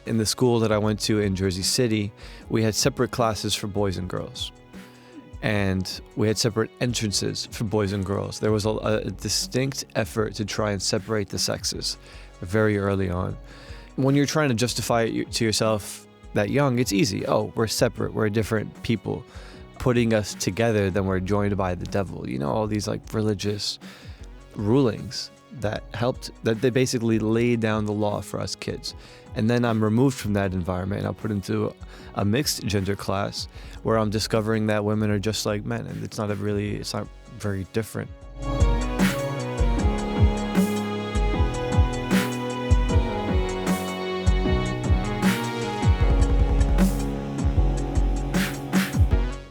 in the school that I went to in Jersey City, we had separate classes for boys and girls. And we had separate entrances for boys and girls. There was a distinct effort to try and separate the sexes very early on. When you're trying to justify it to yourself that young, it's easy. Oh, we're separate. We're different people. Putting us together, then we're joined by the devil. You know, all these like religious rulings that they basically laid down the law for us kids. And then I'm removed from that environment and I'm put into a mixed gender class where I'm discovering that women are just like men, and it's not very different.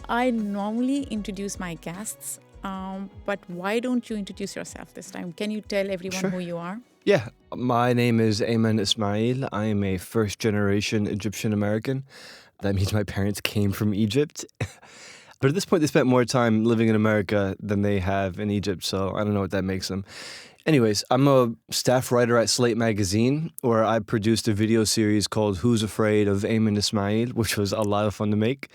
I normally introduce my guests, but why don't you introduce yourself this time? Can you tell everyone Sure. who you are? Yeah, my name is Ayman Ismail. I am a first-generation Egyptian American. That means my parents came from Egypt. But at this point, they spent more time living in America than they have in Egypt, so I don't know what that makes them. Anyways, I'm a staff writer at Slate magazine, where I produced a video series called Who's Afraid of Aymann Ismail, which was a lot of fun to make.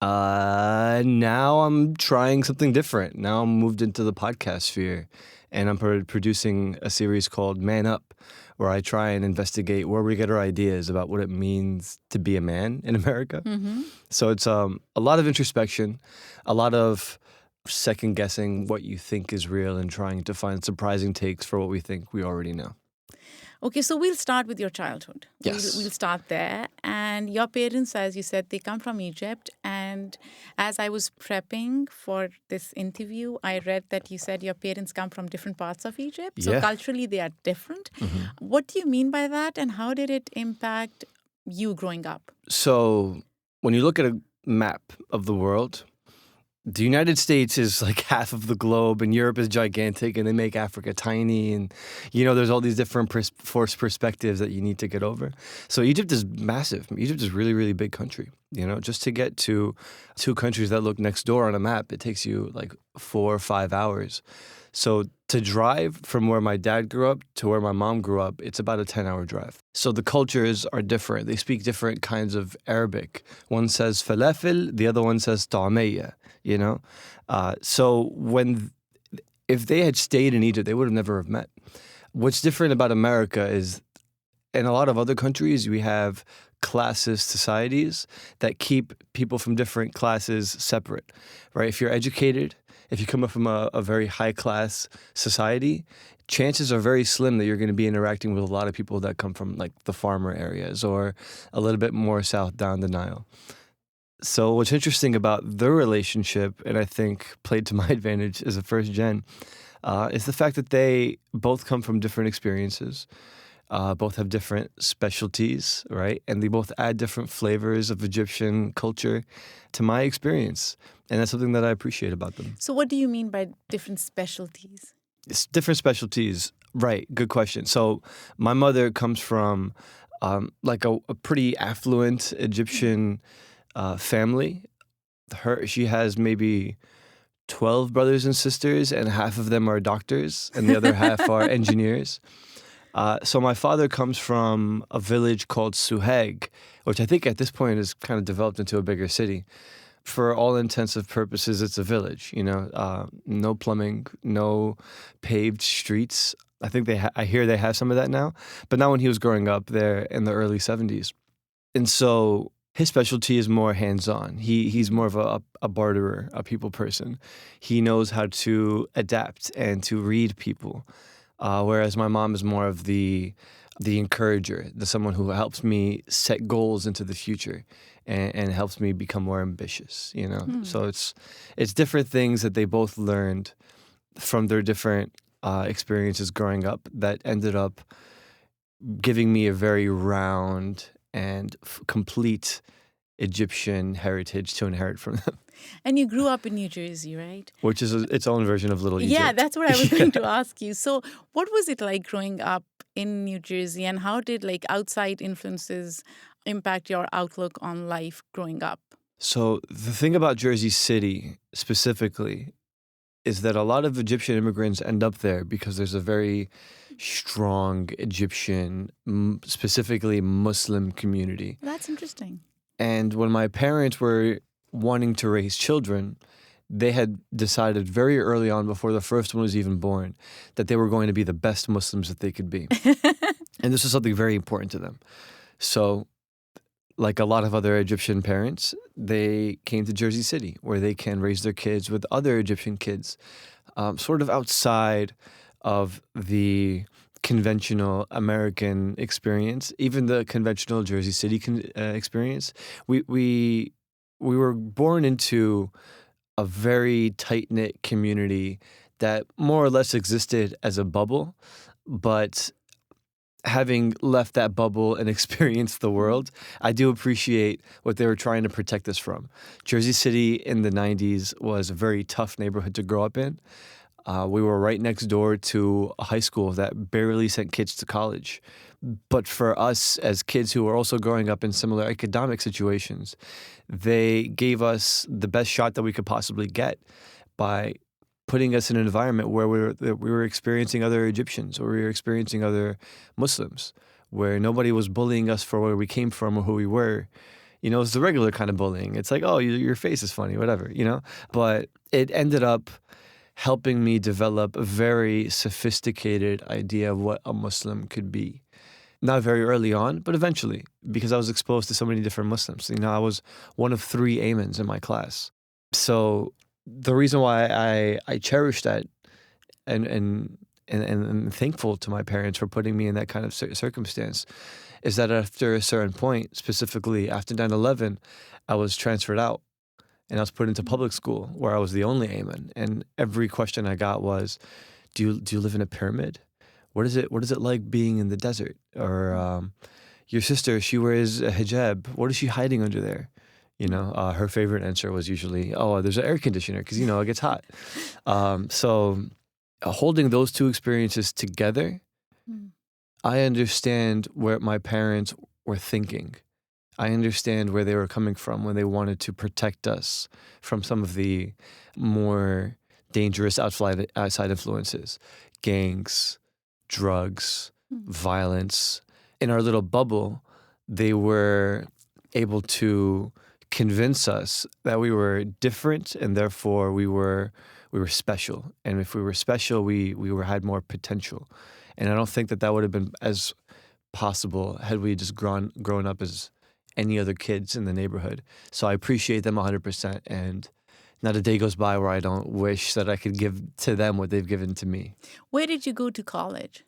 Now I'm trying something different. Now I'm moved into the podcast sphere, and I'm producing a series called Man Up, where I try and investigate where we get our ideas about what it means to be a man in America. Mm-hmm. So it's a lot of introspection, a lot of second guessing what you think is real and trying to find surprising takes for what we think we already know. Okay, so we'll start with your childhood. Yes. We'll start there. And your parents, as you said, they come from Egypt. And as I was prepping for this interview, I read that you said your parents come from different parts of Egypt. So Yeah. culturally, they are different. Mm-hmm. What do you mean by that? And how did it impact you growing up? So when you look at a map of the world, the United States is like half of the globe, and Europe is gigantic, and they make Africa tiny, and there's all these different forced perspectives that you need to get over. So Egypt is massive. Egypt is a really, really big country. Just to get to two countries that look next door on a map, it takes you like 4 or 5 hours. So to drive from where my dad grew up to where my mom grew up, it's about a 10-hour drive. So the cultures are different. They speak different kinds of Arabic. One says falafel, the other one says ta'amiyya, So if they had stayed in Egypt, they would have never have met. What's different about America is, in a lot of other countries, we have classist societies that keep people from different classes separate, right? If you're educated, if you come up from a very high-class society, chances are very slim that you're going to be interacting with a lot of people that come from like the farmer areas or a little bit more south down the Nile. So what's interesting about their relationship, and I think played to my advantage as a first gen, is the fact that they both come from different experiences, both have different specialties, right? And they both add different flavors of Egyptian culture to my experience. And that's something that I appreciate about them. So what do you mean by different specialties? It's different specialties. Right. Good question. So my mother comes from like a pretty affluent Egyptian family. She has maybe 12 brothers and sisters, and half of them are doctors, and the other half are engineers. So my father comes from a village called Suheg, which I think at this point is kind of developed into a bigger city. For all intensive purposes, it's a village, no plumbing, no paved streets. I think I hear they have some of that now, but not when he was growing up there in the early 70s. And so his specialty is more hands-on. He's more of a barterer, a people person. He knows how to adapt and to read people, whereas my mom is more of the encourager, someone who helps me set goals into the future and helps me become more ambitious, So it's different things that they both learned from their different experiences growing up that ended up giving me a very round and complete Egyptian heritage to inherit from them. And you grew up in New Jersey, right? Which is its own version of Little Egypt. Yeah, that's what I was going to ask you. So what was it like growing up in New Jersey, and how did outside influences impact your outlook on life growing up? So the thing about Jersey City specifically is that a lot of Egyptian immigrants end up there because there's a very strong Egyptian, specifically Muslim community. That's interesting. And when my parents were wanting to raise children, they had decided very early on, before the first one was even born, that they were going to be the best Muslims that they could be. And this was something very important to them. So, like a lot of other Egyptian parents, they came to Jersey City, where they can raise their kids with other Egyptian kids, sort of outside of the conventional American experience, even the conventional Jersey City experience. We were born into a very tight-knit community that more or less existed as a bubble, but having left that bubble and experienced the world, I do appreciate what they were trying to protect us from. Jersey City in the 90s was a very tough neighborhood to grow up in. We were right next door to a high school that barely sent kids to college. But for us as kids who were also growing up in similar economic situations, they gave us the best shot that we could possibly get by putting us in an environment where we were experiencing other Egyptians, or we were experiencing other Muslims, where nobody was bullying us for where we came from or who we were. You know, it's the regular kind of bullying. It's like, oh, your face is funny, whatever, you know? But it ended up helping me develop a very sophisticated idea of what a Muslim could be. Not very early on, but eventually, because I was exposed to so many different Muslims. You know, I was one of 3 Aymans in my class. So the reason why I cherish that and thankful to my parents for putting me in that kind of circumstance is that after a certain point, specifically after 9/11, I was transferred out. And I was put into public school where I was the only Ayman. And every question I got was, do you live in a pyramid? What is it like being in the desert? Or your sister, she wears a hijab. What is she hiding under there? You know, her favorite answer was usually, oh, there's an air conditioner because, you know, it gets hot. So holding those two experiences together, I understand where my parents were thinking. I understand where they were coming from when they wanted to protect us from some of the more dangerous outside influences, gangs, drugs, violence. In our little bubble, they were able to convince us that we were different, and therefore we were special. And if we were special, we had more potential. And I don't think that would have been as possible had we just grown up as any other kids in the neighborhood. So I appreciate them 100%, and not a day goes by where I don't wish that I could give to them what they've given to me. Where did you go to college?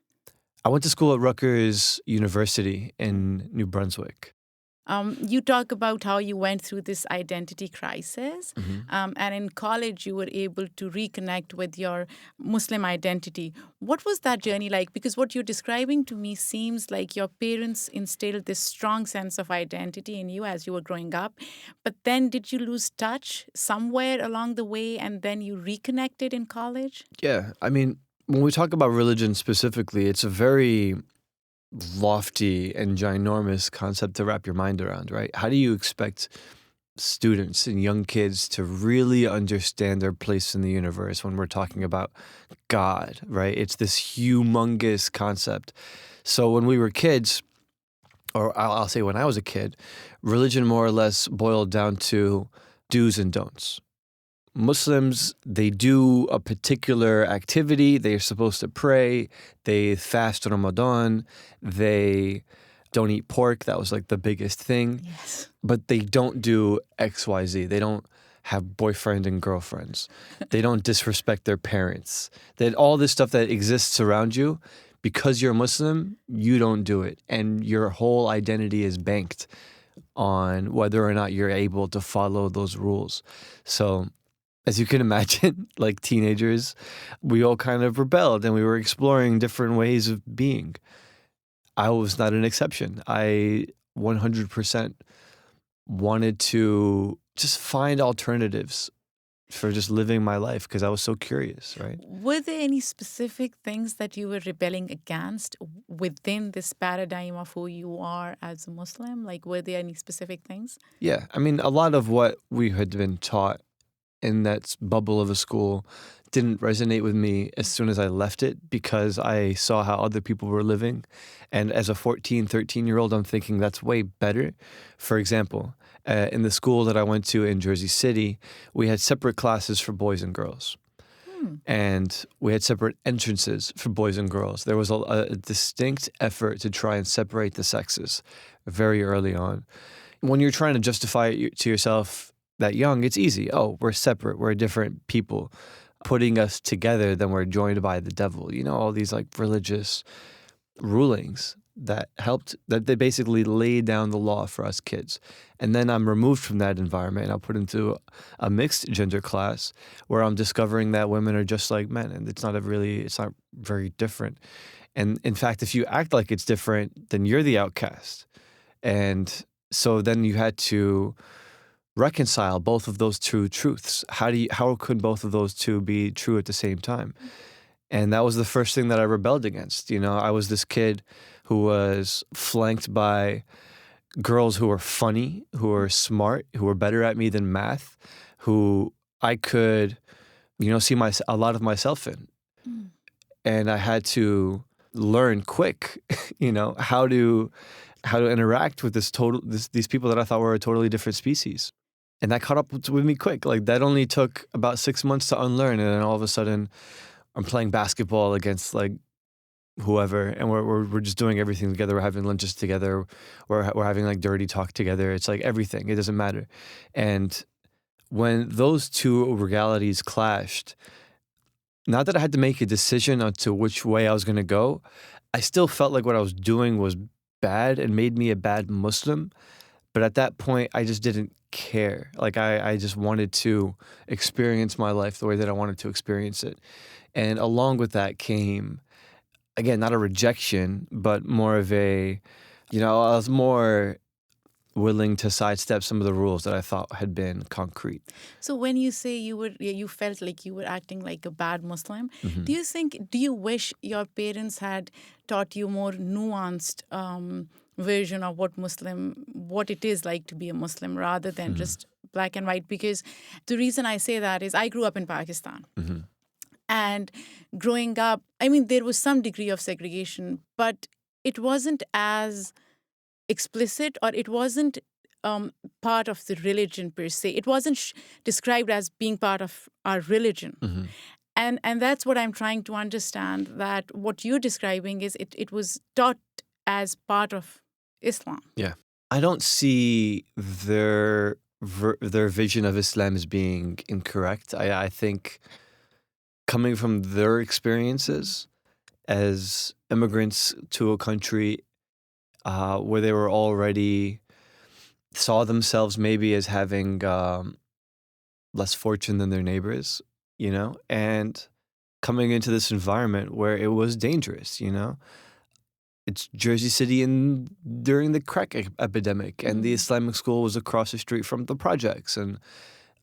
I went to school at Rutgers University in New Brunswick. You talk about how you went through this identity crisis, and in college you were able to reconnect with your Muslim identity. What was that journey like? Because what you're describing to me seems like your parents instilled this strong sense of identity in you as you were growing up. But then did you lose touch somewhere along the way, and then you reconnected in college? Yeah, I mean, when we talk about religion specifically, it's a very lofty and ginormous concept to wrap your mind around, right? How do you expect students and young kids to really understand their place in the universe when we're talking about God, right? It's this humongous concept. So when we were kids, or I'll say when I was a kid, religion more or less boiled down to do's and don'ts. Muslims, they do a particular activity. They're supposed to pray. They fast Ramadan. They don't eat pork. That was like the biggest thing. Yes. But they don't do X, Y, Z. They don't have boyfriend and girlfriends. They don't disrespect their parents. That all this stuff that exists around you, because you're Muslim, you don't do it. And your whole identity is banked on whether or not you're able to follow those rules. So as you can imagine, like teenagers, we all kind of rebelled and we were exploring different ways of being. I was not an exception. I 100% wanted to just find alternatives for just living my life because I was so curious, right? Were there any specific things that you were rebelling against within this paradigm of who you are as a Muslim? Like, were there any specific things? Yeah. I mean, a lot of what we had been taught in that bubble of a school didn't resonate with me as soon as I left it because I saw how other people were living. And as a 14, 13-year-old, I'm thinking that's way better. For example, in the school that I went to in Jersey City, we had separate classes for boys and girls. And we had separate entrances for boys and girls. There was a distinct effort to try and separate the sexes very early on. When you're trying to justify it to yourself that young, it's easy. Oh, we're separate. We're different people. Putting us together, then we're joined by the devil. You know, all these like religious rulings that they basically laid down the law for us kids. And then I'm removed from that environment and I'm put into a mixed gender class where I'm discovering that women are just like men and it's not very different. And in fact, if you act like it's different, then you're the outcast. And so then you had to reconcile both of those two truths. How could both of those two be true at the same time? And that was the first thing that I rebelled against. You know, I was this kid who was flanked by girls who were funny, who were smart, who were better at me than math, who I could, see a lot of myself in. And I had to learn quick, how to interact with these people that I thought were a totally different species. And that caught up with me quick. Like that only took about 6 months to unlearn. And then all of a sudden I'm playing basketball against like whoever, and we're just doing everything together. We're having lunches together. We're having like dirty talk together. It's like everything. It doesn't matter. And when those two realities clashed, not that I had to make a decision on to which way I was going to go, I still felt like what I was doing was bad and made me a bad Muslim. But at that point, I just didn't care. Like I just wanted to experience my life the way that I wanted to experience it. And along with that came, again, not a rejection, but more of I was more willing to sidestep some of the rules that I thought had been concrete. So when you say you felt like you were acting like a bad Muslim, do you wish your parents had taught you more nuanced version of what it is like to be a Muslim rather than just black and white? Because the reason I say that is I grew up in Pakistan. And growing up, there was some degree of segregation, but it wasn't as explicit, or it wasn't part of the religion per se. It wasn't described as being part of our religion. And that's what I'm trying to understand, that what you're describing is it was taught as part of Islam. Yeah. I don't see their vision of Islam as being incorrect. I think coming from their experiences as immigrants to a country where they were already saw themselves maybe as having less fortune than their neighbors, and coming into this environment where it was dangerous, It's Jersey City during the crack epidemic, and the Islamic school was across the street from the projects, and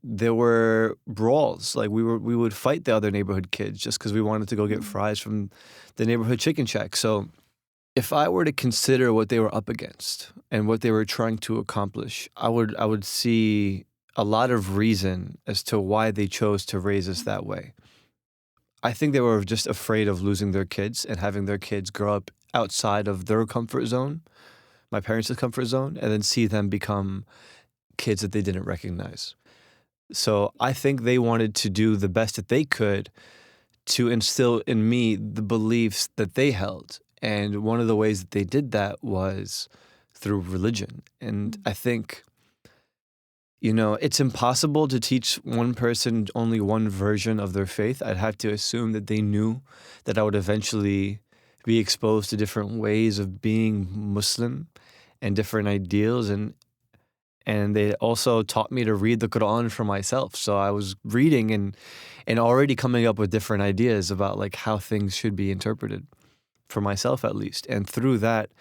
there were brawls. Like we would fight the other neighborhood kids just because we wanted to go get fries from the neighborhood chicken shack. So if I were to consider what they were up against and what they were trying to accomplish, I would see a lot of reason as to why they chose to raise us that way. I think they were just afraid of losing their kids and having their kids grow up outside of their comfort zone, my parents' comfort zone, and then see them become kids that they didn't recognize. So I think they wanted to do the best that they could to instill in me the beliefs that they held. And one of the ways that they did that was through religion. And I think, it's impossible to teach one person only one version of their faith. I'd have to assume that they knew that I would eventually be exposed to different ways of being Muslim and different ideals. And they also taught me to read the Quran for myself. So I was reading and already coming up with different ideas about like how things should be interpreted, for myself at least. And through that,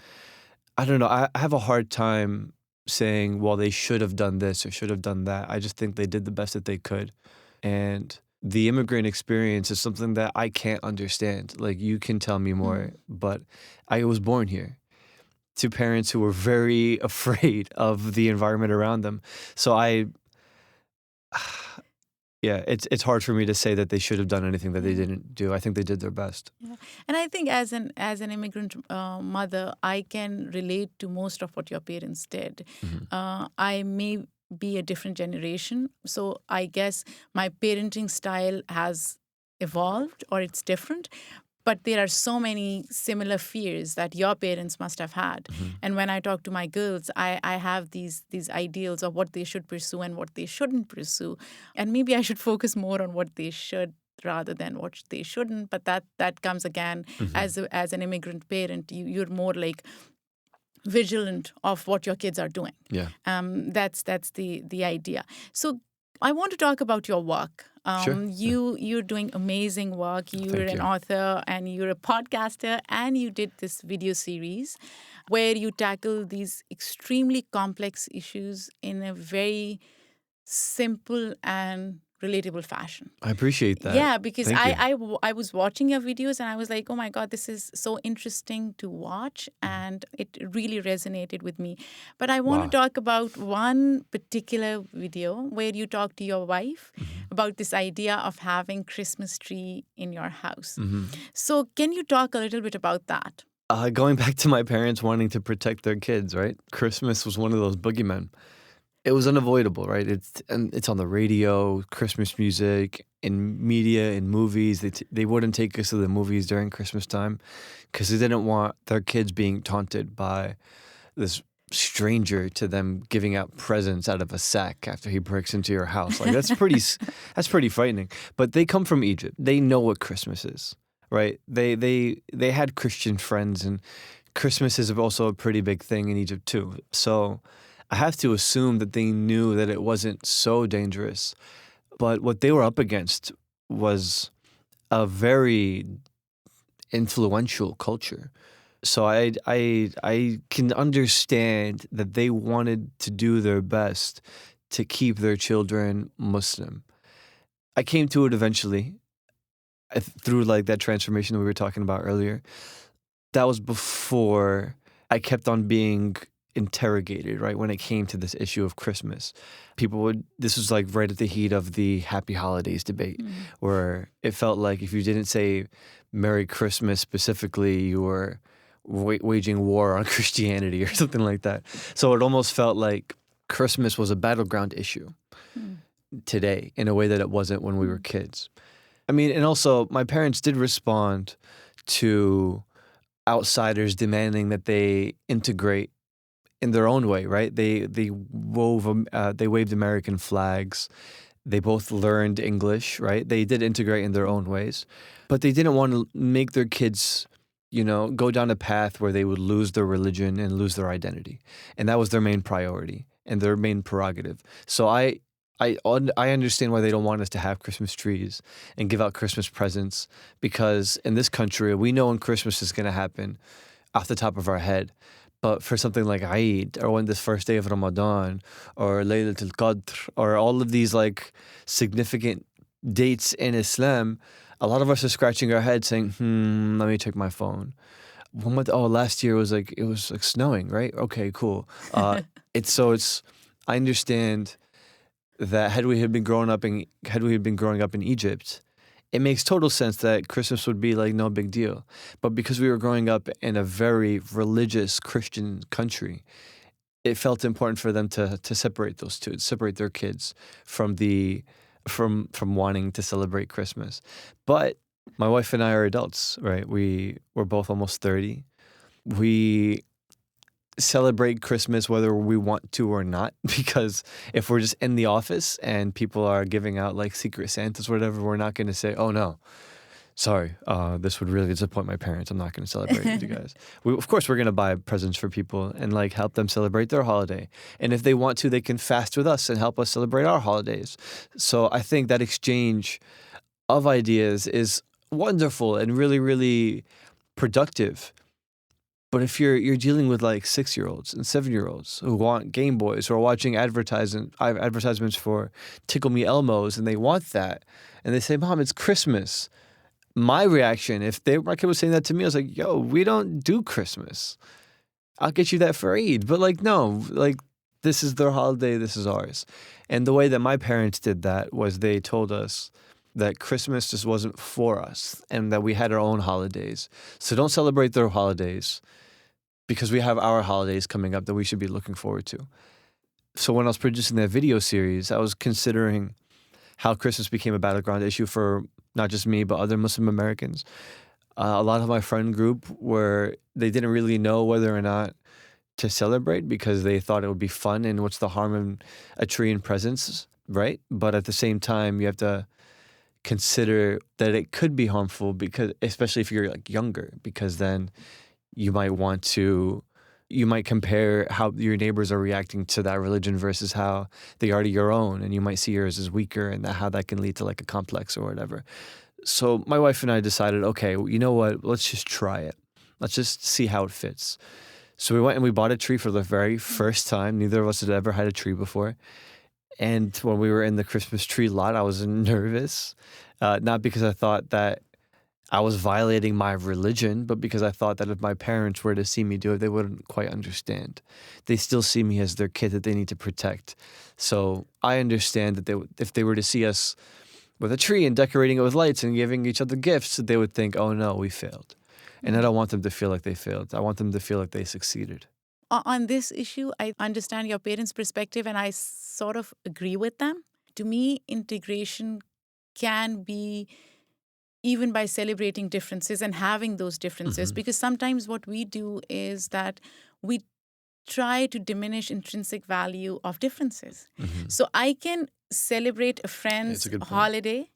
I don't know, I have a hard time saying, well, they should have done this or should have done that. I just think they did the best that they could. And the immigrant experience is something that I can't understand. Like, you can tell me more, but I was born here to parents who were very afraid of the environment around them. So Yeah, it's hard for me to say that they should have done anything that they didn't do. I think they did their best. Yeah. And I think as an immigrant mother, I can relate to most of what your parents did. I may be a different generation, so I guess my parenting style has evolved or it's different. But there are so many similar fears that your parents must have had. And when I talk to my girls, I have these ideals of what they should pursue and what they shouldn't pursue. And maybe I should focus more on what they should rather than what they shouldn't. But that comes again as an immigrant parent. You're more like vigilant of what your kids are doing. Yeah. That's the idea. So I want to talk about your work. Sure. You're doing amazing work. You're Thank an you. author and you're a podcaster, and you did this video series where you tackle these extremely complex issues in a very simple and relatable fashion. I appreciate that. Yeah, because Thank you. I was watching your videos and I was like, oh my God, this is so interesting to watch, and it really resonated with me. But I want to talk about one particular video where you talk to your wife about this idea of having Christmas tree in your house. So can you talk a little bit about that? Going back to my parents wanting to protect their kids, right? Christmas was one of those boogeymen. It was unavoidable, right? It's on the radio, Christmas music, in media, in movies. They wouldn't take us to the movies during Christmas time because they didn't want their kids being taunted by this stranger to them giving out presents out of a sack after he breaks into your house. Like that's pretty frightening. But they come from Egypt. They know what Christmas is, right? They had Christian friends, and Christmas is also a pretty big thing in Egypt too. So I have to assume that they knew that it wasn't so dangerous. But what they were up against was a very influential culture. So I can understand that they wanted to do their best to keep their children Muslim. I came to it eventually through like that transformation that we were talking about earlier. That was before I kept on being interrogated, right, when it came to this issue of Christmas. This was like right at the heat of the Happy Holidays debate, where it felt like if you didn't say Merry Christmas specifically, you were waging war on Christianity or something like that. So it almost felt like Christmas was a battleground issue today in a way that it wasn't when we were kids. I mean, and also my parents did respond to outsiders demanding that they integrate in their own way, right? They waved American flags. They both learned English, right? They did integrate in their own ways, but they didn't want to make their kids, go down a path where they would lose their religion and lose their identity, and that was their main priority and their main prerogative. So I understand why they don't want us to have Christmas trees and give out Christmas presents, because in this country we know when Christmas is going to happen off the top of our head. But for something like Eid, or when this first day of Ramadan, or Laylatul Qadr, or all of these like significant dates in Islam, a lot of us are scratching our heads saying, let me check my phone. Last year it was like snowing, right? Okay, cool. I understand that had we been growing up in Egypt, it makes total sense that Christmas would be like no big deal. But because we were growing up in a very religious Christian country, it felt important for them to separate those two, to separate their kids from wanting to celebrate Christmas. But my wife and I are adults, right? We're both almost 30. We celebrate Christmas whether we want to or not, because if we're just in the office and people are giving out like Secret Santas or whatever, we're not going to say, oh no, sorry, this would really disappoint my parents, I'm not going to celebrate with you guys. Of course we're going to buy presents for people and like help them celebrate their holiday, and if they want to, they can fast with us and help us celebrate our holidays. So I think that exchange of ideas is wonderful and really, really productive. But if you're dealing with like 6-year-olds and 7-year-olds who want Game Boys or are watching advertisements for Tickle Me Elmos, and they want that, and they say, Mom, it's Christmas. My reaction, my kid was saying that to me, I was like, yo, we don't do Christmas. I'll get you that for Eid. But like, no, like this is their holiday, this is ours. And the way that my parents did that was they told us that Christmas just wasn't for us and that we had our own holidays. So don't celebrate their holidays because we have our holidays coming up that we should be looking forward to. So when I was producing that video series, I was considering how Christmas became a battleground issue for not just me, but other Muslim Americans. A lot of my friend group they didn't really know whether or not to celebrate because they thought it would be fun and what's the harm in a tree and presents, right? But at the same time, you have to consider that it could be harmful because, especially if you're like younger, because then you might compare how your neighbors are reacting to that religion versus how they are to your own, and you might see yours as weaker, and how that can lead to like a complex or whatever. So my wife and I decided, okay, you know what? Let's just try it. Let's just see how it fits. So we went and we bought a tree for the very first time. Neither of us had ever had a tree before. And when we were in the Christmas tree lot, I was nervous, not because I thought that I was violating my religion, but because I thought that if my parents were to see me do it, they wouldn't quite understand. They still see me as their kid that they need to protect. So I understand that if they were to see us with a tree and decorating it with lights and giving each other gifts, they would think, oh no, we failed. And I don't want them to feel like they failed. I want them to feel like they succeeded. On this issue, I understand your parents' perspective and I sort of agree with them. To me, integration can be even by celebrating differences and having those differences, because sometimes what we do is that we try to diminish intrinsic value of differences. So I can celebrate a friend's holiday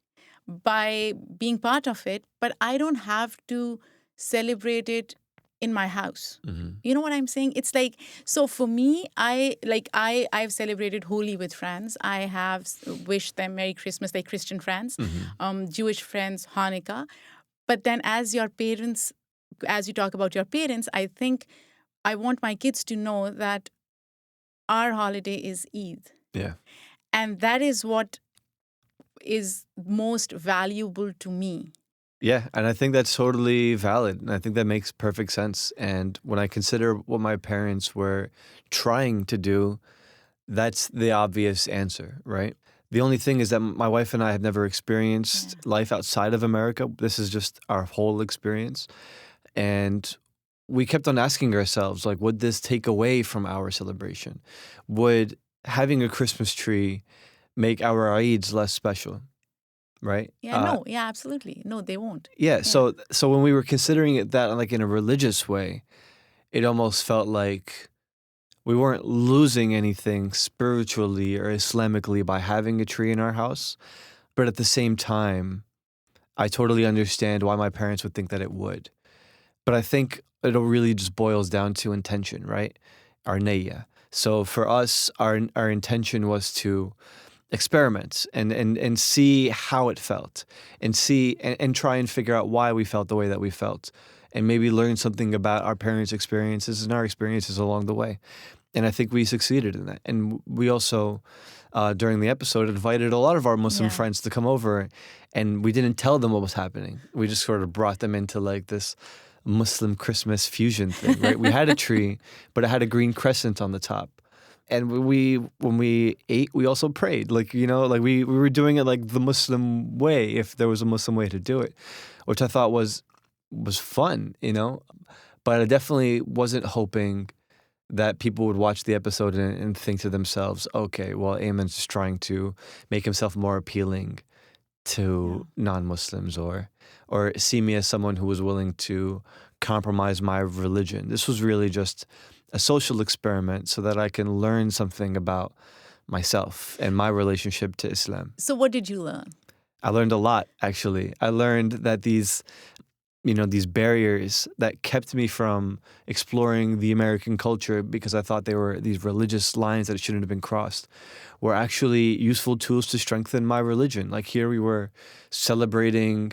by being part of it, but I don't have to celebrate it in my house. You know what I'm saying? It's like, so for me, I've celebrated Holi with friends. I have wished them Merry Christmas, like Christian friends, Jewish friends, Hanukkah. But then as you talk about your parents, I think I want my kids to know that our holiday is Eid. Yeah. And that is what is most valuable to me. Yeah, and I think that's totally valid, and I think that makes perfect sense. And when I consider what my parents were trying to do, that's the obvious answer, right? The only thing is that my wife and I have never experienced life outside of America. This is just our whole experience. And we kept on asking ourselves, like, would this take away from our celebration? Would having a Christmas tree make our Eids less special? Right? Yeah, absolutely. No, they won't. Yeah, so when we were considering it that like in a religious way, it almost felt like we weren't losing anything spiritually or Islamically by having a tree in our house. But at the same time, I totally understand why my parents would think that it would. But I think it really just boils down to intention, right? Our niyya. So for us, our intention was to experiment and see how it felt and see and try and figure out why we felt the way that we felt and maybe learn something about our parents' experiences and our experiences along the way. And I think we succeeded in that. And we also, during the episode, invited a lot of our Muslim friends to come over, and we didn't tell them what was happening. We just sort of brought them into like this Muslim Christmas fusion thing, right? We had a tree, but it had a green crescent on the top. And when we ate, we also prayed. Like, you know, like we were doing it like the Muslim way, if there was a Muslim way to do it, which I thought was fun, you know. But I definitely wasn't hoping that people would watch the episode and think to themselves, okay, well, Ayman's just trying to make himself more appealing to non-Muslims or see me as someone who was willing to compromise my religion. This was really just a social experiment so that I can learn something about myself and my relationship to Islam. So what did you learn? I learned a lot, actually. I learned that these barriers that kept me from exploring the American culture because I thought they were these religious lines that shouldn't have been crossed were actually useful tools to strengthen my religion. Like here we were celebrating,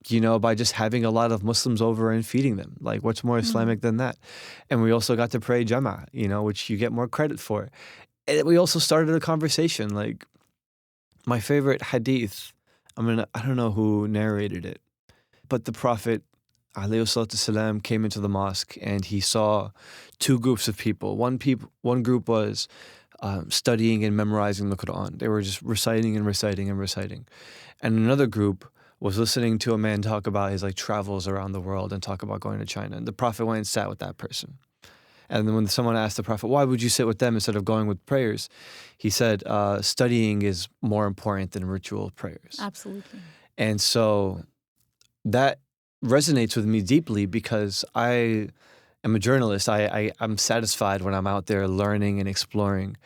you know, by just having a lot of Muslims over and feeding them. Like, what's more Islamic than that? And we also got to pray Jama'ah, you know, which you get more credit for. And we also started a conversation. Like, my favorite hadith, I don't know who narrated it, but the Prophet, alayhi salatu salam, came into the mosque and he saw two groups of people. One group was studying and memorizing the Quran. They were just reciting and reciting and reciting. And another group was listening to a man talk about his like travels around the world and talk about going to China. And the Prophet went and sat with that person. And then when someone asked the Prophet, why would you sit with them instead of going with prayers? He said, studying is more important than ritual prayers. Absolutely. And so that resonates with me deeply because I am a journalist. I'm satisfied when I'm out there learning and exploring.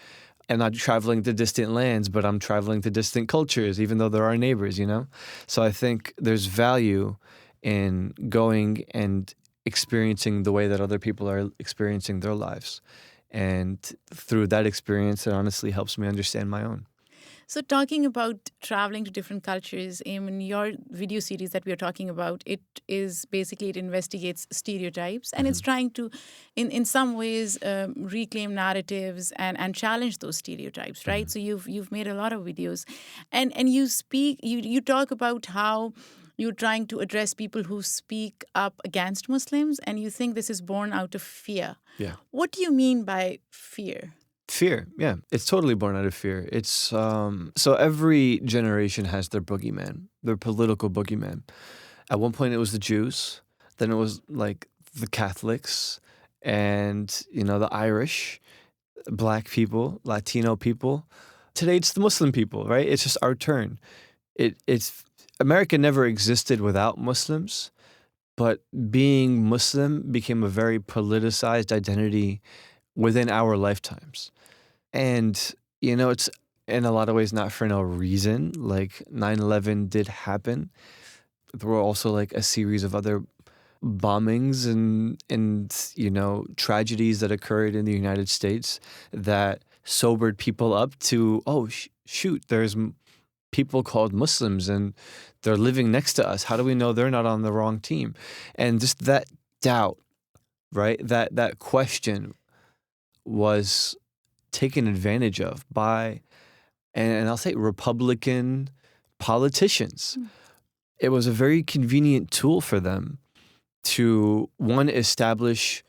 I'm not traveling to distant lands, but I'm traveling to distant cultures, even though they're our neighbors, you know? So I think there's value in going and experiencing the way that other people are experiencing their lives. And through that experience, it honestly helps me understand my own. So talking about traveling to different cultures, in your video series that we are talking about, it investigates stereotypes, and it's trying to, in some ways, reclaim narratives and challenge those stereotypes, right? So you've made a lot of videos, and you talk about how you're trying to address people who speak up against Muslims, and you think this is born out of fear. Yeah. What do you mean by fear? Fear, yeah. It's totally born out of fear. It's so every generation has their boogeyman, their political boogeyman. At one point it was the Jews, then it was like the Catholics and, the Irish, Black people, Latino people. Today it's the Muslim people, right? It's just our turn. It's America never existed without Muslims, but being Muslim became a very politicized identity within our lifetimes. And, it's in a lot of ways not for no reason. Like 9/11 did happen. There were also like a series of other bombings and tragedies that occurred in the United States that sobered people up to, shoot, there's people called Muslims and they're living next to us. How do we know they're not on the wrong team? And just that doubt, right? That question was taken advantage of by, and I'll say Republican politicians. It was a very convenient tool for them to, one, establish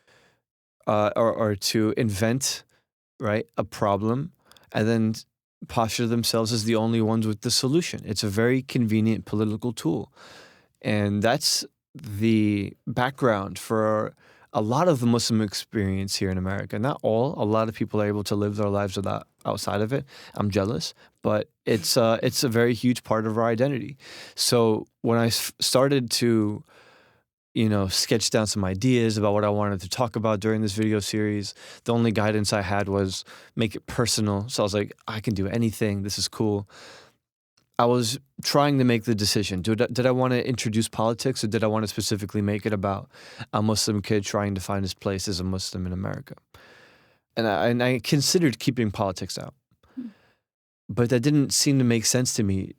or to invent, right, a problem, and then posture themselves as the only ones with the solution. It's a very convenient political tool. And that's the background for a lot of the Muslim experience here in America. Not all. A lot of people are able to live their lives outside of it. I'm jealous, but it's a very huge part of our identity. So when I started to, sketch down some ideas about what I wanted to talk about during this video series, the only guidance I had was make it personal. So I was like, I can do anything. This is cool. I was trying to make the decision. Did I want to introduce politics, or did I want to specifically make it about a Muslim kid trying to find his place as a Muslim in America? And I considered keeping politics out. But that didn't seem to make sense to me,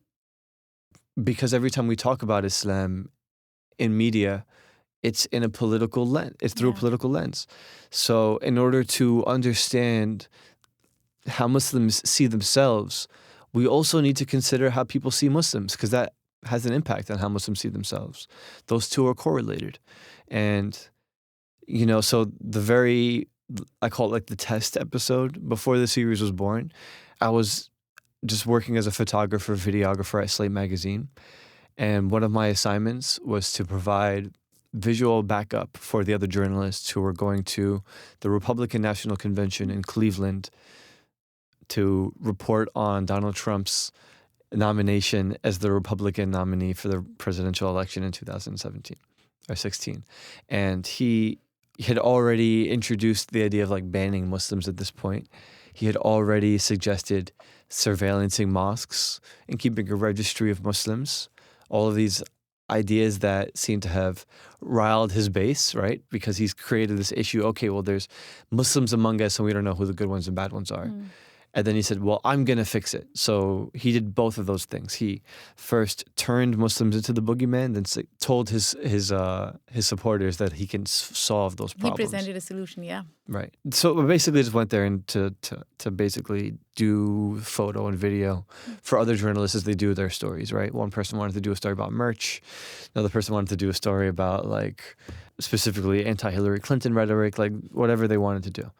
because every time we talk about Islam in media, it's in a political lens. It's through a political lens. So in order to understand how Muslims see themselves, we also need to consider how people see Muslims, because that has an impact on how Muslims see themselves. Those two are correlated. And, so I call it like the test episode. Before the series was born, I was just working as a photographer, videographer at Slate magazine. And one of my assignments was to provide visual backup for the other journalists who were going to the Republican National Convention in Cleveland to report on Donald Trump's nomination as the Republican nominee for the presidential election in 2017 or 16. And he had already introduced the idea of like banning Muslims at this point. He had already suggested surveillancing mosques and keeping a registry of Muslims. All of these ideas that seem to have riled his base, right? Because he's created this issue. Okay, well, there's Muslims among us and we don't know who the good ones and bad ones are. And then he said, well, I'm going to fix it. So he did both of those things. He first turned Muslims into the boogeyman, then told his supporters that he can solve those problems. He presented a solution, yeah. Right. So basically just went there and to basically do photo and video for other journalists as they do their stories, right? One person wanted to do a story about merch. Another person wanted to do a story about like specifically anti-Hillary Clinton rhetoric, like whatever they wanted to do.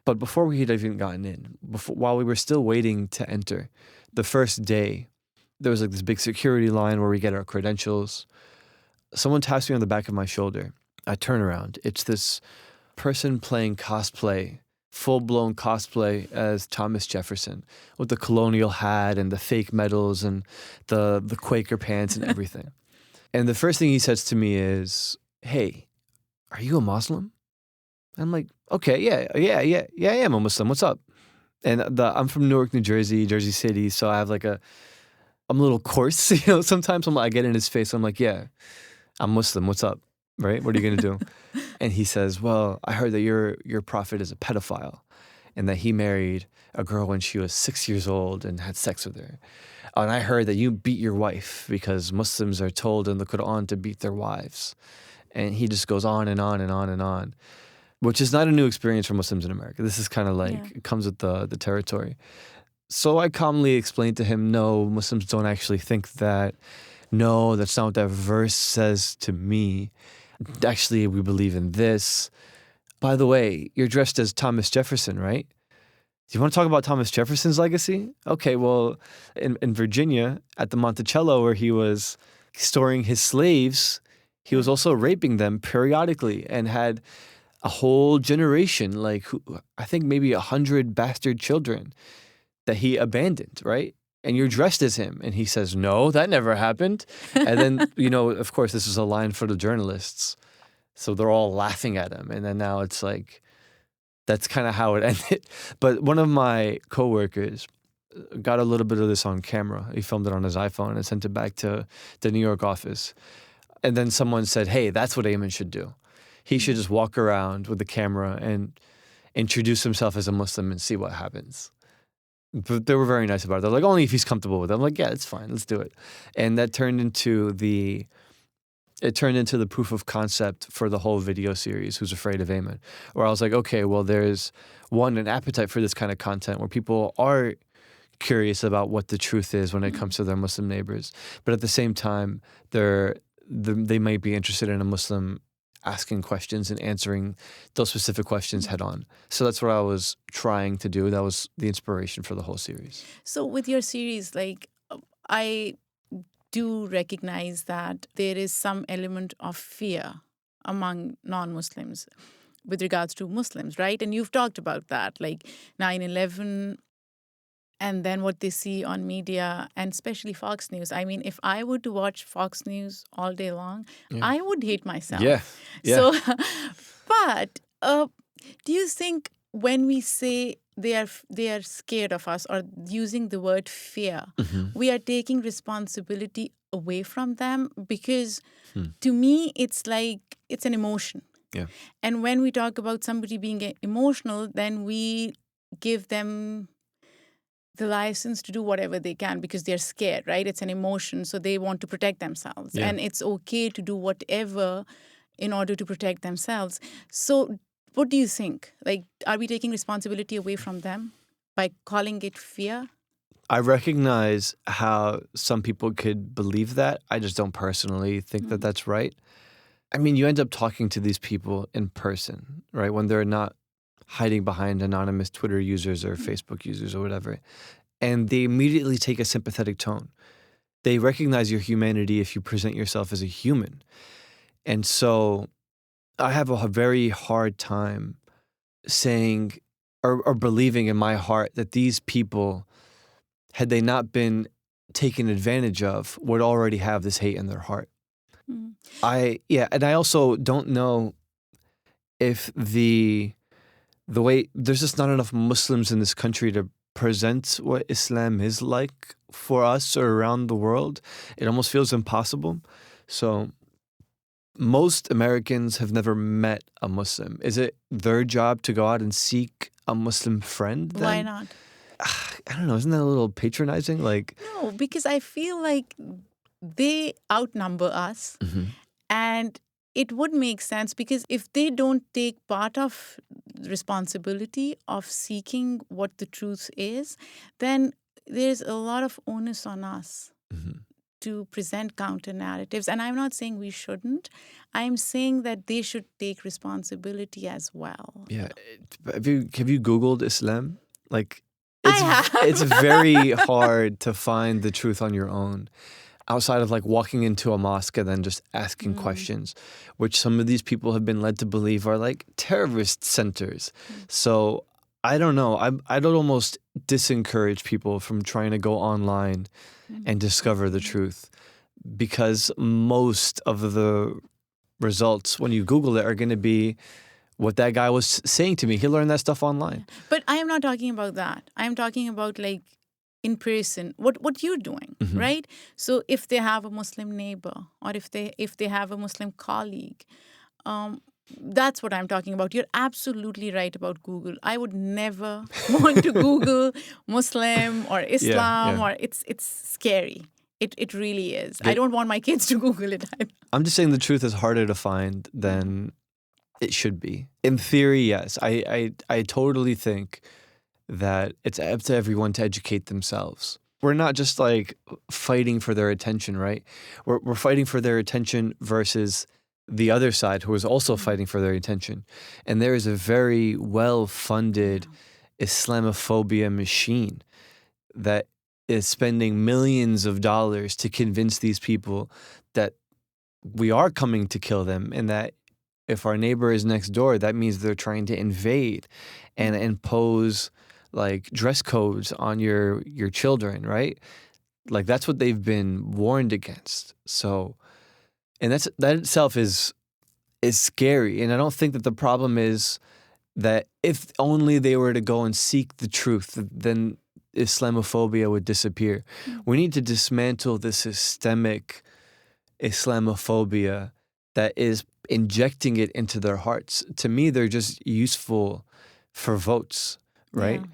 But before we had even gotten in, while we were still waiting to enter, the first day, there was like this big security line where we get our credentials. Someone taps me on the back of my shoulder. I turn around. It's this person playing cosplay, full-blown cosplay as Thomas Jefferson with the colonial hat and the fake medals and the Quaker pants and everything. And the first thing he says to me is, "Hey, are you a Muslim?" I'm like, "Okay, yeah, I am a Muslim. What's up?" And I'm from Newark, New Jersey, Jersey City, so I have like I'm a little coarse, sometimes I get in his face, I'm like, "Yeah, I'm Muslim. What's up?" Right? What are you going to do? And he says, "Well, I heard that your prophet is a pedophile and that he married a girl when she was 6 years old and had sex with her. And I heard that you beat your wife because Muslims are told in the Quran to beat their wives." And he just goes on and on and on and on, which is not a new experience for Muslims in America. This is kind of like, it comes with the territory. So I calmly explained to him, no, Muslims don't actually think that. No, that's not what that verse says to me. Actually, we believe in this. By the way, you're dressed as Thomas Jefferson, right? Do you want to talk about Thomas Jefferson's legacy? Okay, well, in Virginia, at the Monticello, where he was storing his slaves, he was also raping them periodically and had a whole generation, I think maybe 100 bastard children that he abandoned, right? And you're dressed as him. And he says, no, that never happened. And then, of course, this is a line for the journalists. So they're all laughing at him. And then now it's like, that's kind of how it ended. But one of my coworkers got a little bit of this on camera. He filmed it on his iPhone and sent it back to the New York office. And then someone said, hey, that's what Ayman should do. He should just walk around with the camera and introduce himself as a Muslim and see what happens. But they were very nice about it. They're like, only if he's comfortable with it. I'm like, yeah, it's fine. Let's do it. And that turned into the proof of concept for the whole video series, Who's Afraid of Aymann? Where I was like, okay, well, there's an appetite for this kind of content where people are curious about what the truth is when it comes to their Muslim neighbors. But at the same time, they might be interested in a Muslim asking questions and answering those specific questions head on. So that's what I was trying to do. That was the inspiration for the whole series. So with your series, I do recognize that there is some element of fear among non-Muslims with regards to Muslims, right? And you've talked about that, like 9/11, and then what they see on media, and especially Fox News. I mean, if I were to watch Fox News all day long, I would hate myself. Yeah. So, but do you think when we say they are scared of us or using the word fear, we are taking responsibility away from them? Because to me, it's like it's an emotion. Yeah. And when we talk about somebody being emotional, then we give them the license to do whatever they can because they're scared, right? It's an emotion, so they want to protect themselves. Yeah. And it's okay to do whatever in order to protect themselves. So what do you think? Are we taking responsibility away from them by calling it fear? I recognize how some people could believe that. I just don't personally think that that's right. I mean, you end up talking to these people in person, right? When they're not hiding behind anonymous Twitter users or Facebook users or whatever. And they immediately take a sympathetic tone. They recognize your humanity if you present yourself as a human. And so I have a very hard time saying or believing in my heart that these people, had they not been taken advantage of, would already have this hate in their heart. And I also don't know if the way, there's just not enough Muslims in this country to present what Islam is like for us or around the world. It almost feels impossible. So most Americans have never met a Muslim. Is it their job to go out and seek a Muslim friend then? Why not? I don't know. Isn't that a little patronizing? No, because I feel like they outnumber us. And it would make sense because if they don't take part of responsibility of seeking what the truth is, then there's a lot of onus on us to present counter narratives. And I'm not saying we shouldn't. I'm saying that they should take responsibility as well. Yeah. Have you Googled Islam? Like, I have. it's very hard to find the truth on your own outside of like walking into a mosque and then just asking questions, which some of these people have been led to believe are like terrorist centers. So I don't know. I don't almost discourage people from trying to go online and discover the truth, because most of the results when you Google it are going to be what that guy was saying to me. He learned that stuff online. But I am not talking about that. I am talking about like in person, what you're doing, right? So if they have a Muslim neighbor or if they have a Muslim colleague, that's what I'm talking about. You're absolutely right about Google. I would never want to Google Muslim or Islam or it's scary. It really is. I don't want my kids to Google it. I'm just saying the truth is harder to find than it should be. In theory, yes. I totally think that it's up to everyone to educate themselves. We're not just like fighting for their attention, right? We're fighting for their attention versus the other side who is also fighting for their attention. And there is a very well-funded Islamophobia machine that is spending millions of dollars to convince these people that we are coming to kill them, and that if our neighbor is next door, that means they're trying to invade and impose like dress codes on your children, right? Like that's what they've been warned against. So, and that itself is scary. And I don't think that the problem is that if only they were to go and seek the truth, then Islamophobia would disappear. We need to dismantle the systemic Islamophobia that is injecting it into their hearts. To me, they're just useful for votes, right? Yeah.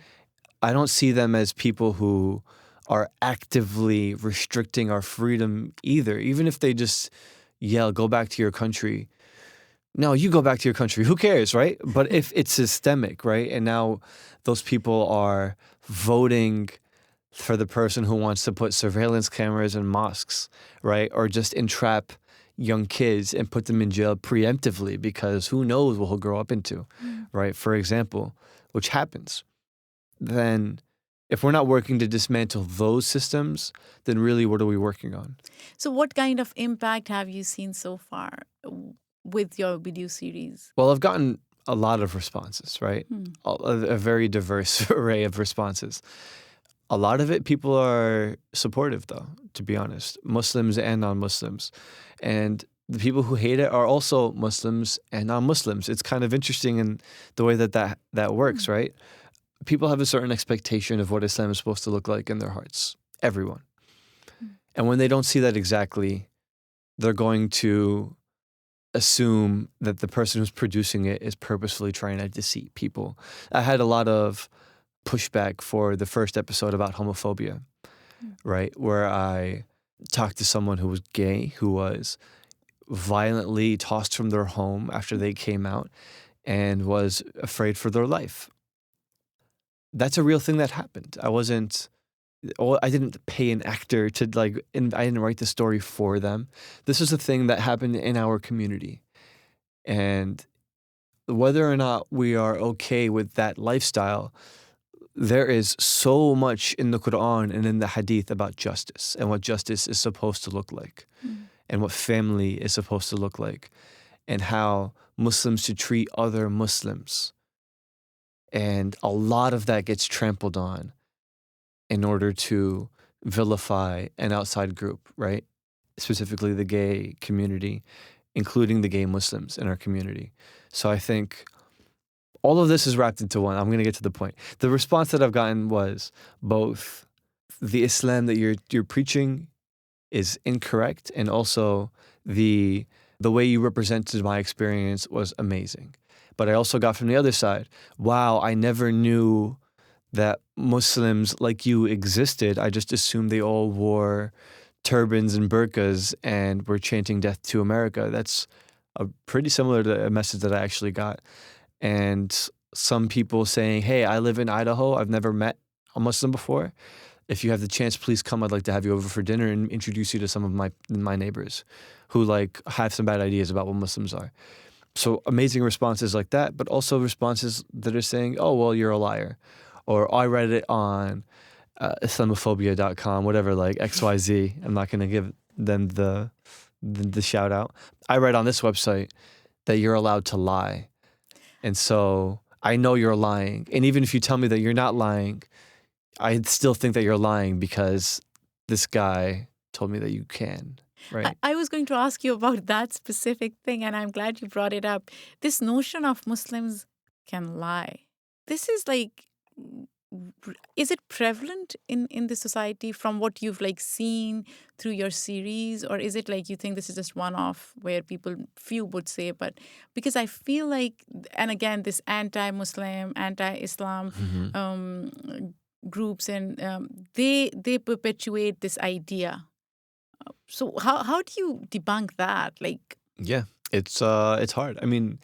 I don't see them as people who are actively restricting our freedom either. Even if they just yell, go back to your country. No, you go back to your country. Who cares, right? But if it's systemic, right? And now those people are voting for the person who wants to put surveillance cameras in mosques, right? Or just entrap young kids and put them in jail preemptively because who knows what he'll grow up into, right? For example, which happens. Then if we're not working to dismantle those systems, then really what are we working on? So what kind of impact have you seen so far with your video series? Well, I've gotten a lot of responses, right? A very diverse array of responses. A lot of it, people are supportive, though, to be honest, Muslims and non-Muslims. And the people who hate it are also Muslims and non-Muslims. It's kind of interesting in the way that works, right? People have a certain expectation of what Islam is supposed to look like in their hearts, everyone. And when they don't see that exactly, they're going to assume that the person who's producing it is purposefully trying to deceive people. I had a lot of pushback for the first episode about homophobia, right? Where I talked to someone who was gay, who was violently tossed from their home after they came out and was afraid for their life. That's a real thing that happened. I didn't pay an actor to I didn't write the story for them. This is a thing that happened in our community. And whether or not we are okay with that lifestyle, there is so much in the Quran and in the Hadith about justice and what justice is supposed to look like and what family is supposed to look like and how Muslims should treat other Muslims. And a lot of that gets trampled on in order to vilify an outside group, right? Specifically the gay community, including the gay Muslims in our community. So I think all of this is wrapped into one. I'm going to get to the point. The response that I've gotten was both the Islam that you're preaching is incorrect, and also the way you represented my experience was amazing. But I also got from the other side, wow, I never knew that Muslims like you existed. I just assumed they all wore turbans and burqas and were chanting death to America. That's pretty similar to a message that I actually got. And some people saying, hey, I live in Idaho. I've never met a Muslim before. if you have the chance, please come. I'd like to have you over for dinner and introduce you to some of my neighbors who like have some bad ideas about what Muslims are. So amazing responses like that, but also responses that are saying, oh, well, you're a liar. Or I read it on Islamophobia.com, whatever, like XYZ. I'm not going to give them the shout out. I read on this website that you're allowed to lie. And so I know you're lying. And even if you tell me that you're not lying, I still think that you're lying because this guy told me that you can. Right. I was going to ask you about that specific thing, and I'm glad you brought it up. This notion of Muslims can lie. This is like, is it prevalent in the society from what you've like seen through your series, or is it like you think this is just one-off where few would say, but because I feel like, and again, this anti-Muslim, anti-Islam groups, and they perpetuate this idea. So how do you debunk that? Like, yeah, it's hard. I mean,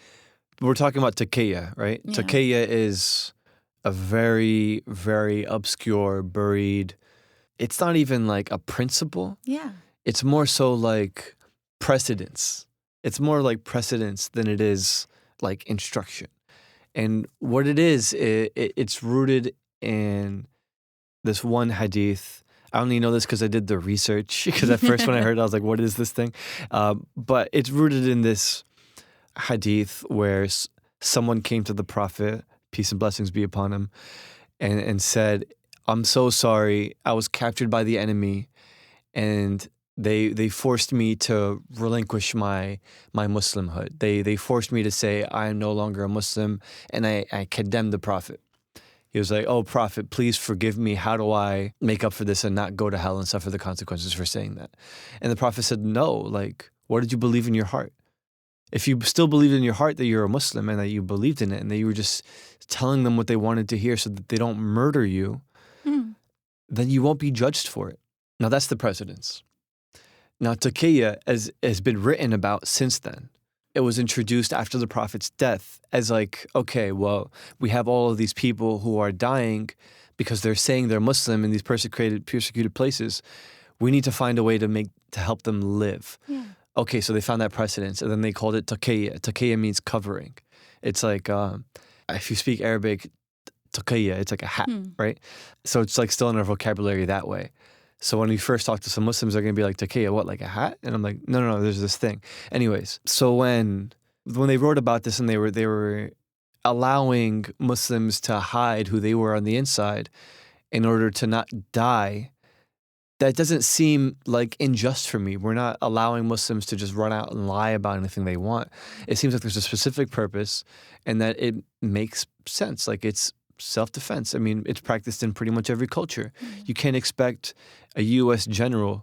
we're talking about taqiyya, right? Yeah. Taqiyya is a very, very obscure, buried. It's not even like a principle. Yeah. It's more so like precedence. It's more like precedence than it is like instruction. And what it is, it's rooted in this one hadith. I only know this because I did the research, because at first when I heard it, I was like, what is this thing? But it's rooted in this hadith where someone came to the Prophet, peace and blessings be upon him, and said, I'm so sorry, I was captured by the enemy, and they forced me to relinquish my Muslimhood. They forced me to say, I am no longer a Muslim, and I condemned the Prophet. He was like, oh, Prophet, please forgive me. How do I make up for this and not go to hell and suffer the consequences for saying that? And the Prophet said, no, like, what did you believe in your heart? If you still believed in your heart that you're a Muslim and that you believed in it and that you were just telling them what they wanted to hear so that they don't murder you, then you won't be judged for it. Now, that's the precedence. Now, taqiyya has been written about since then. It was introduced after the Prophet's death as like, okay, well, we have all of these people who are dying because they're saying they're Muslim in these persecuted places. We need to find a way to help them live. Yeah. Okay, so they found that precedence, and then they called it taqiyya. Taqiyya means covering. It's like, if you speak Arabic, taqiyya, it's like a hat, right? So it's like still in our vocabulary that way. So when we first talk to some Muslims, they're going to be like, taqiyya, what, like a hat? And I'm like, no, there's this thing. Anyways, so when they wrote about this and they were allowing Muslims to hide who they were on the inside in order to not die, that doesn't seem like unjust for me. We're not allowing Muslims to just run out and lie about anything they want. It seems like there's a specific purpose and that it makes sense. Like it's self-defense. I mean, it's practiced in pretty much every culture. You can't expect a U.S. general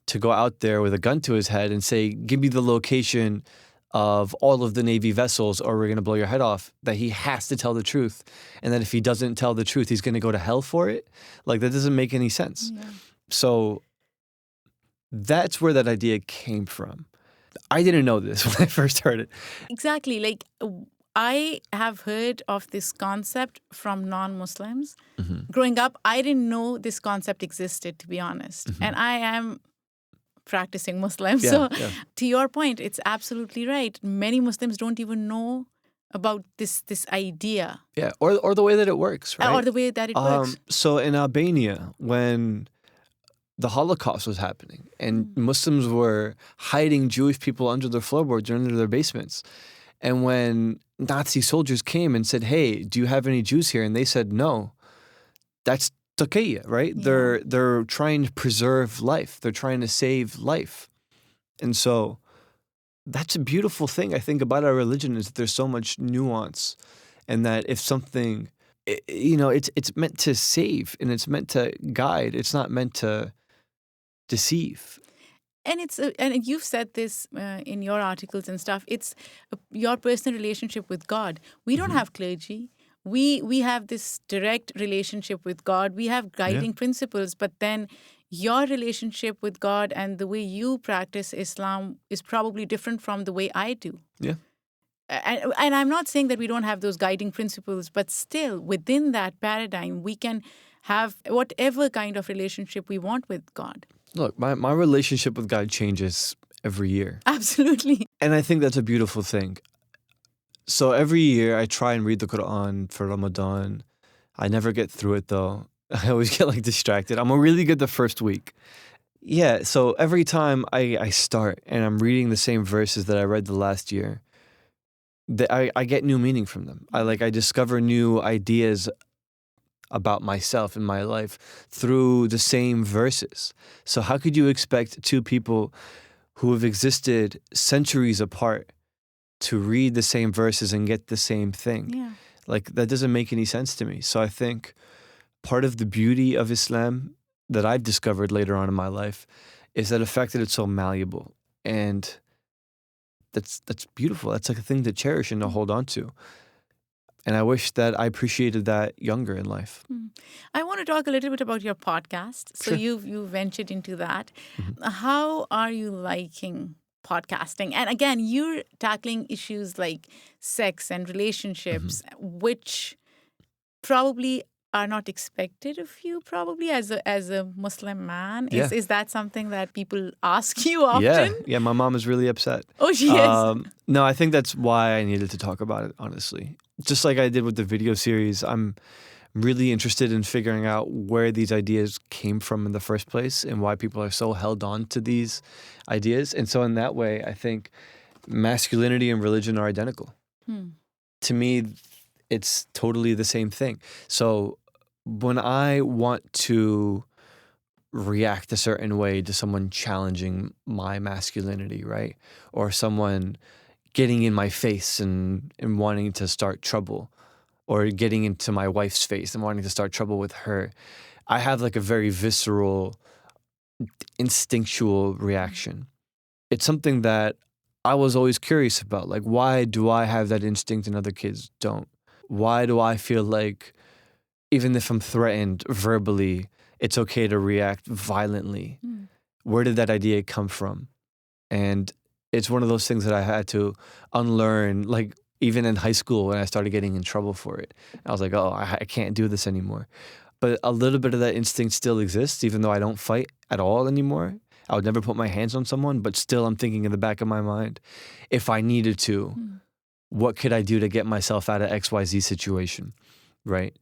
to go out there with a gun to his head and say, give me the location of all of the Navy vessels or we're going to blow your head off, that he has to tell the truth. And that if he doesn't tell the truth, he's going to go to hell for it. Like, that doesn't make any sense. Yeah. So that's where that idea came from. I didn't know this when I first heard it. Exactly. Like, I have heard of this concept from non-Muslims. Growing up, I didn't know this concept existed, to be honest. And I am practicing Muslim. So to your point, it's absolutely right. Many Muslims don't even know about this idea. Yeah, or the way that it works, right? Or the way that it works. So in Albania, when the Holocaust was happening and Muslims were hiding Jewish people under their floorboards or under their basements, and when Nazi soldiers came and said, hey, do you have any Jews here? And they said, no. That's taqiyya, right? Yeah. They're trying to preserve life. They're trying to save life. And so that's a beautiful thing, I think, about our religion, is that there's so much nuance, and that if something, it's meant to save and it's meant to guide. It's not meant to deceive. And and you've said this in your articles and stuff. It's your personal relationship with God. We don't have clergy. We have this direct relationship with God. We have guiding principles, but then your relationship with God and the way you practice Islam is probably different from the way I do. Yeah. And I'm not saying that we don't have those guiding principles, but still within that paradigm, we can have whatever kind of relationship we want with God. Look, my relationship with God changes every year. Absolutely. And I think that's a beautiful thing. So every year I try and read the Quran for Ramadan. I never get through it though. I always get like distracted. I'm really good the first week. Yeah, so every time I start and I'm reading the same verses that I read the last year, I get new meaning from them. I discover new ideas about myself and my life through the same verses. So how could you expect two people who have existed centuries apart to read the same verses and get the same thing? Yeah. Like, that doesn't make any sense to me. So I think part of the beauty of Islam that I've discovered later on in my life is that the fact that it's so malleable, and that's beautiful. That's like a thing to cherish and to hold on to. And I wish that I appreciated that younger in life. I want to talk a little bit about your podcast. So Sure. you've ventured into that. How are you liking podcasting? And again, you're tackling issues like sex and relationships, which probably are not expected of you, probably as a Muslim man. Yeah. Is that something that people ask you often? Yeah, my mom is really upset. Oh, she is. No, I think that's why I needed to talk about it, honestly. Just like I did with the video series, I'm really interested in figuring out where these ideas came from in the first place and why people are so held on to these ideas. And so in that way, I think masculinity and religion are identical. To me, it's totally the same thing. So when I want to react a certain way to someone challenging my masculinity, right? Or someone getting in my face and wanting to start trouble, or getting into my wife's face and wanting to start trouble with her, I have like a very visceral, instinctual reaction. It's something that I was always curious about. Like, why do I have that instinct and other kids don't? Why do I feel like even if I'm threatened verbally, it's okay to react violently? Where did that idea come from? And it's one of those things that I had to unlearn, like even in high school when I started getting in trouble for it. I was like, oh, I can't do this anymore. But a little bit of that instinct still exists, even though I don't fight at all anymore. I would never put my hands on someone, but still I'm thinking in the back of my mind, if I needed to, what could I do to get myself out of XYZ situation, right?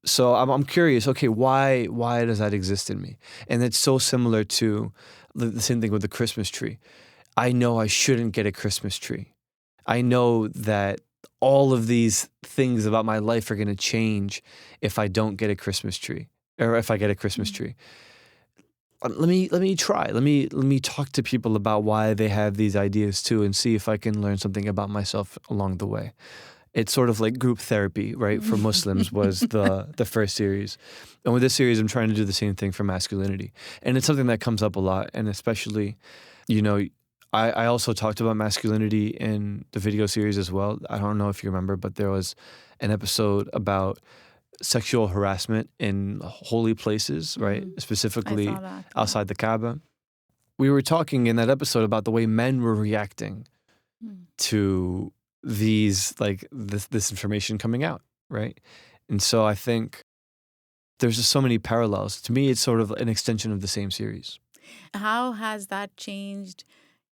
So I'm curious, okay, why does that exist in me? And it's so similar to the same thing with the Christmas tree. I know I shouldn't get a Christmas tree. I know that all of these things about my life are going to change if I don't get a Christmas tree, or if I get a Christmas tree. Let me try. Let me talk to people about why they have these ideas too, and see if I can learn something about myself along the way. It's sort of like group therapy, right? For Muslims was the first series. And with this series, I'm trying to do the same thing for masculinity. And it's something that comes up a lot. And especially, I also talked about masculinity in the video series as well. I don't know if you remember, but there was an episode about sexual harassment in holy places, right? Specifically I saw that, outside the Kaaba. We were talking in that episode about the way men were reacting to these, like this information coming out, right? And so I think there's just so many parallels. To me, it's sort of an extension of the same series. How has that changed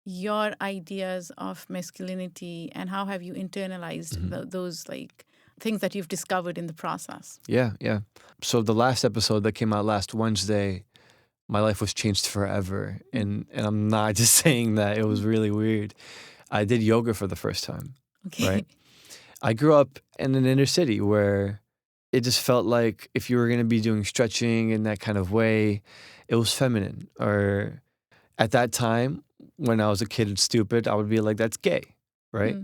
your ideas of masculinity, and how have you internalized those like things that you've discovered in the process? Yeah. So the last episode that came out last Wednesday, my life was changed forever. And I'm not just saying that. It was really weird. I did yoga for the first time. Okay. Right? I grew up in an inner city where it just felt like if you were going to be doing stretching in that kind of way, it was feminine. Or at that time, when I was a kid and stupid, I would be like, that's gay, right?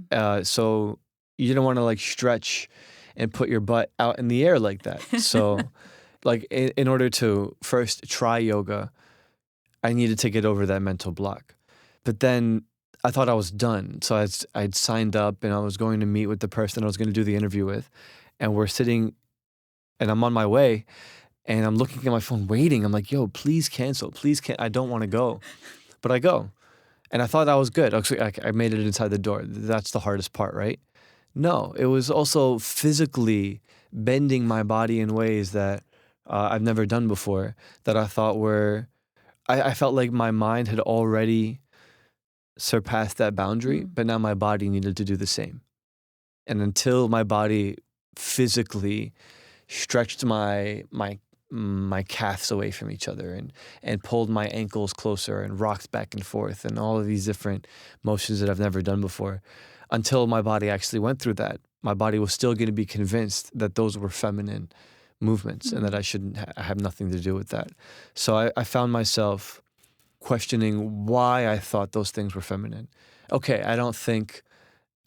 So you don't want to like stretch and put your butt out in the air like that. So like in order to first try yoga, I needed to get over that mental block. But then I thought I was done. So I'd signed up and I was going to meet with the person I was going to do the interview with. And we're sitting and I'm on my way and I'm looking at my phone waiting. I'm like, yo, please cancel. Please I don't want to go. But I go. And I thought that was good. Actually, I made it inside the door. That's the hardest part, right? No, it was also physically bending my body in ways that I've never done before that I thought were, I felt like my mind had already surpassed that boundary, but now my body needed to do the same. And until my body physically stretched my calves away from each other and pulled my ankles closer and rocked back and forth and all of these different motions that I've never done before, until my body actually went through that, my body was still going to be convinced that those were feminine movements and that I shouldn't have nothing to do with that. So I found myself questioning why I thought those things were feminine. Okay, I don't think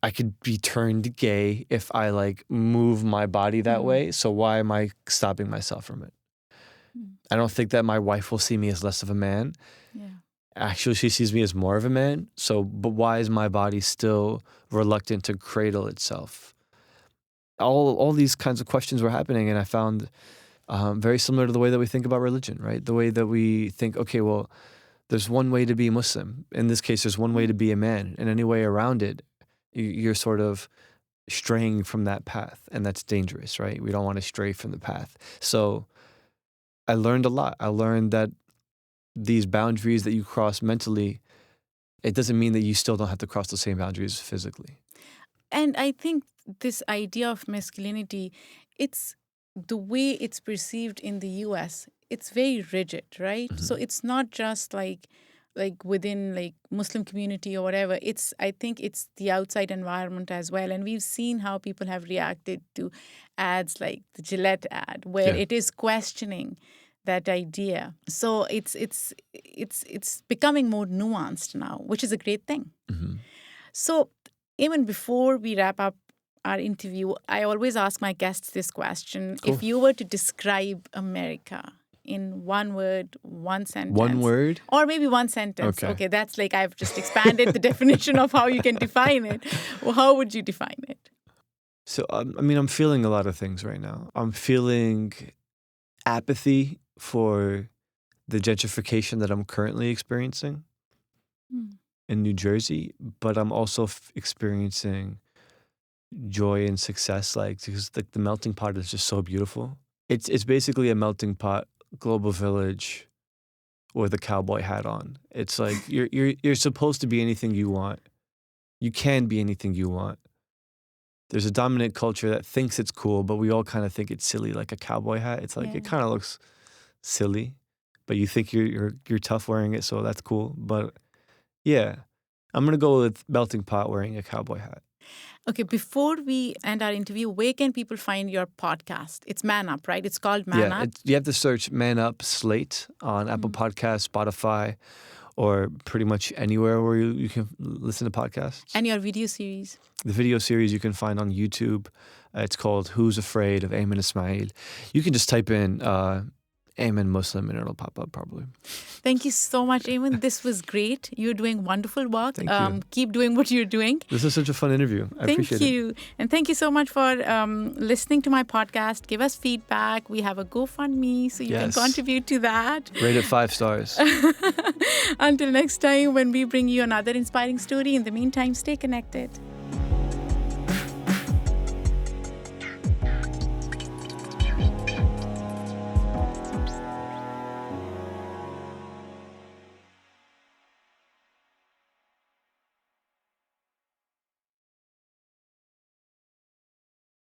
I could be turned gay if I like move my body that way. So why am I stopping myself from it? I don't think that my wife will see me as less of a man. Yeah. Actually, she sees me as more of a man. So, but why is my body still reluctant to cradle itself? All these kinds of questions were happening, and I found very similar to the way that we think about religion, right? The way that we think, okay, well, there's one way to be Muslim. In this case, there's one way to be a man, and any way around it, you're sort of straying from that path, and that's dangerous, right? We don't want to stray from the path. So I learned a lot. I learned that these boundaries that you cross mentally, it doesn't mean that you still don't have to cross the same boundaries physically. And I think this idea of masculinity, it's the way it's perceived in the US, it's very rigid, right? So it's not just like within like Muslim community or whatever. I think it's the outside environment as well. And we've seen how people have reacted to ads like the Gillette ad, where it is questioning that idea. So it's becoming more nuanced now, which is a great thing. So even before we wrap up our interview, I always ask my guests this question. Cool. If you were to describe America in one word, one sentence. One word? Or maybe one sentence. Okay, that's like I've just expanded the definition of how you can define it. Well, how would you define it? So, I mean, I'm feeling a lot of things right now. I'm feeling apathy for the gentrification that I'm currently experiencing in New Jersey, but I'm also experiencing joy and success, like, because the melting pot is just so beautiful. It's basically a melting pot global village with a cowboy hat on. It's like you're supposed to be anything you want. You can be anything you want. There's a dominant culture that thinks it's cool, but we all kind of think it's silly, like a cowboy hat. It's like it kind of looks silly, but you think you're tough wearing it, so that's cool. But yeah, I'm gonna go with melting pot wearing a cowboy hat. Okay, before we end our interview, where can people find your podcast? It's Man Up, right? It's called Man Up. You have to search Man Up Slate on Apple Podcasts, Spotify, or pretty much anywhere where you can listen to podcasts. And your video series? The video series you can find on YouTube. It's called Who's Afraid of Aymann Ismail. You can just type in Ayman Muslim and it'll pop up probably. Thank you so much, Ayman. This was great. You're doing wonderful work. Thank you. Keep doing what you're doing. This is such a fun interview. I appreciate it. Thank you. And thank you so much for listening to my podcast. Give us feedback. We have a GoFundMe, so you can contribute to that. Rate it 5 stars. Until next time, when we bring you another inspiring story, in the meantime, stay connected.